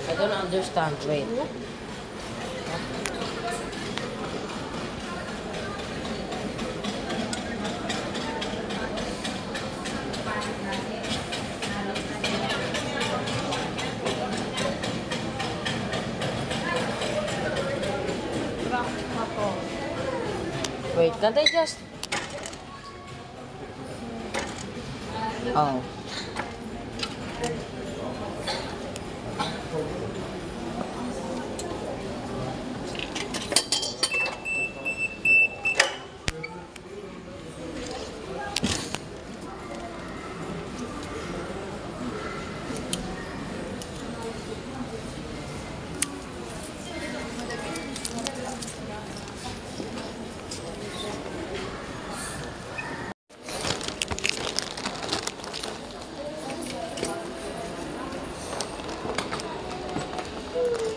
I don't understand. Wait. Wait, can't I just... Oh.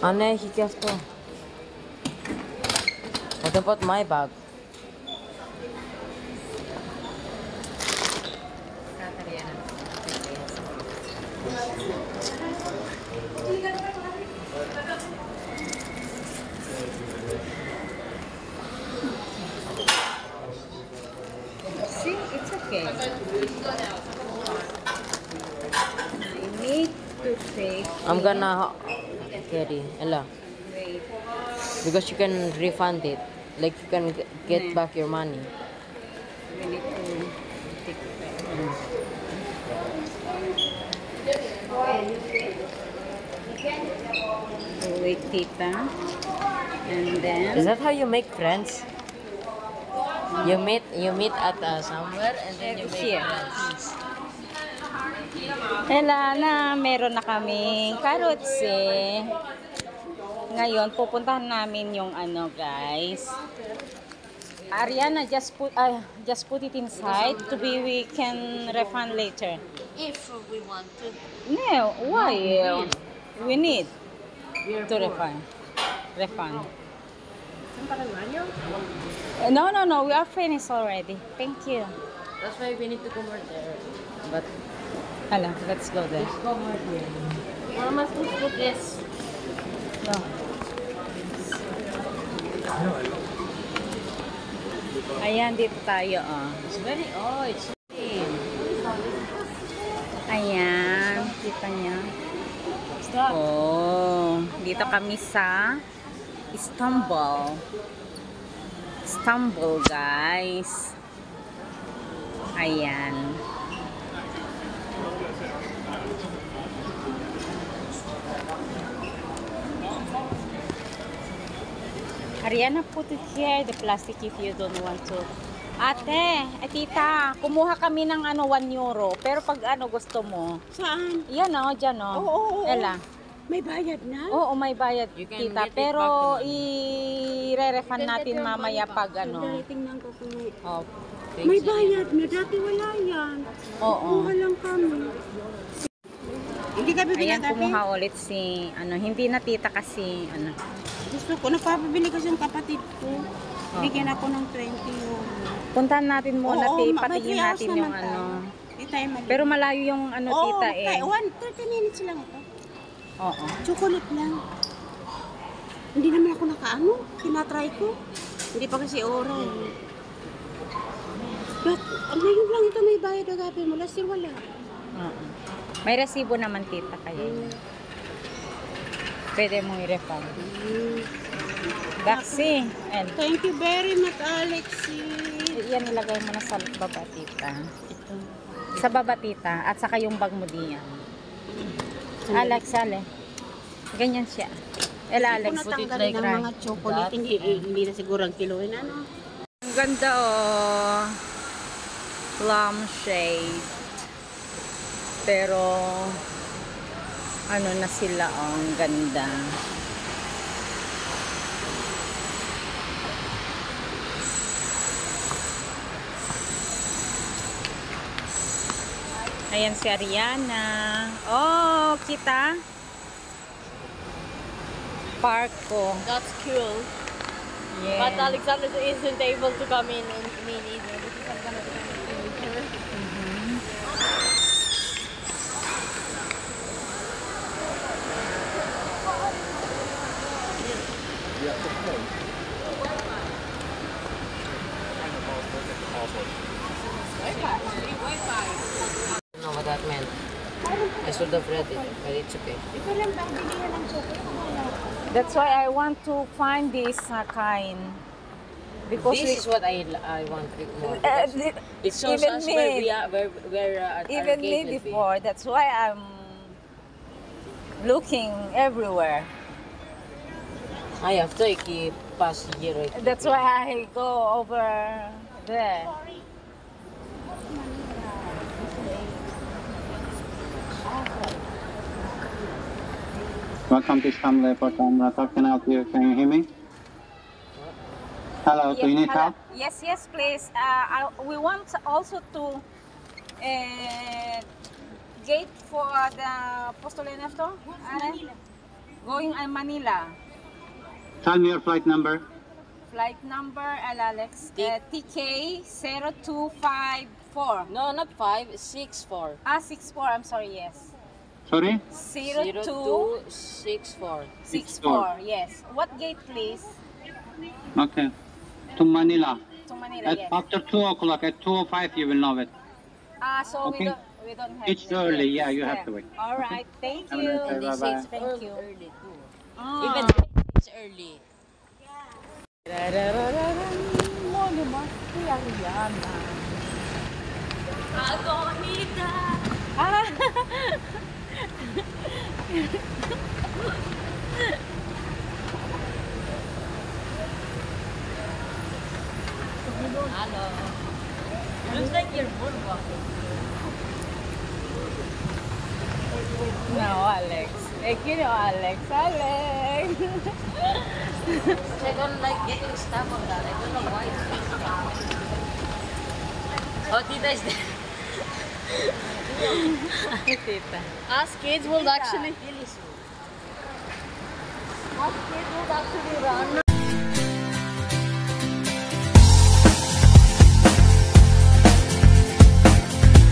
Anne, hiç yaptı. What about my bag? See, it's okay. I need to take. I'm gonna carry. Ella. Wait. Because you can refund it. Like you can get back your money. We need to take So wait, tita. And then. Is that how you make friends? You meet at somewhere and then you make Here. friends. Ela na, meron na kaming carrots eh. Ngayon, pupuntahan namin yung ano, guys. Ariana, just put it inside to be we can refund later. If we want to. No, why? We need to refund. No, we are finished already. Thank you. That's why we need to come over there. But Hala, let's go there. let's come over here. Where am I supposed to put this? No. Ayan, dito tayo, oh. It's very it's clean. Ayan, kita niya. Stop. Oh, dito kami sa Istanbul. Istanbul, guys. Ayan. Ariana, put it here, the plastic if you don't want to. Ate, tita, kumuha kami ng ano, 1 euro. Pero pag ano gusto mo, Saan? yan o, dyan o. Oo. Ela. May bayad na? Oo, may bayad, You can tita. get it Pero back naman. i-refund natin mamaya pag ano. Dahil tingnan ko kung may... Oh, May bayad na. Dati wala yan. oo. Kuha lang kami. Hindi ka bibili Ayan, dati? kumuha ulit si, ano, hindi na tita kasi, ano. Gusto ko. Nagpapabili kasi yung kapatid ko. Bigyan ako ng 20 euro. Puntahan natin muna, Oo, tita. may Patingin 3 hours natin yung naman tayo. ano. Hindi tayo mali. Pero malayo yung ano, tita eh. Oo, 30 minutes lang ito. Oo. Chocolate lang. Hindi naman ako nakaano. Tinatry ko. Hindi pa kasi oral. But, ngayon lang ito may bayad agabi mo. Last year wala. Oo. May resibo naman, tita, kaya yun. Pwede mong i-refund. Daxi. And, Thank you very much, Alexi. yan nilagay mo na sa baba, tita. Sa baba, tita. At saka yung bag mo diyan. Alex, ale. Ganyan siya. Ela, Alex. Kung natanggalin like ng right. mga chocolate, hindi na siguro ang kiloin. Ano? Ang ganda, oh. Plum shade. Pero, ano na sila, oh. Ang ganda. Ayan si Ariana. Oh, kita. Park ko. That's cool. Yeah. But Alexander isn't able to come in and me neither because I'm gonna be with her. compartment. I should have read it, but it's okay. Ito lang ba bilihan ng chocolate? That's why I want to find this kind. Because This is what I want more. It shows even us me, where our even gate me will be. before. That's why I'm looking everywhere. I have to keep past here. Right? That's why I go over there. Welcome to Istanbul Airport. I'm Rataf. Can I help you? Can you hear me? Hello, do you need hello. help? Yes, please. We want also to gate for the Postolene after going to Manila. Tell me your flight number. Flight number, Alex, TK 0254. No, not 5, 6, 4. 64. I'm sorry. Yes. Sorry? 0264. 64. Yes. What gate, please? Okay. To Manila. To Manila. At, Yes. after 2 o'clock, at 2:05 you will know it. So Okay. we don't have. It's it early, yet. yeah, you have to wait. All right. Thank Have a you. nice day, bye-bye. Thank you. Early too. Ah. Even it's early. Mo naman si Ariana. Ah. Hello. Looks like you're moonwalking. No, Alex. Thank you, Alex. Alex. I don't like getting stuff on that. I don't know why. Oh, Tita is there. Tita. Us kids will actually Really soon. us kids will actually run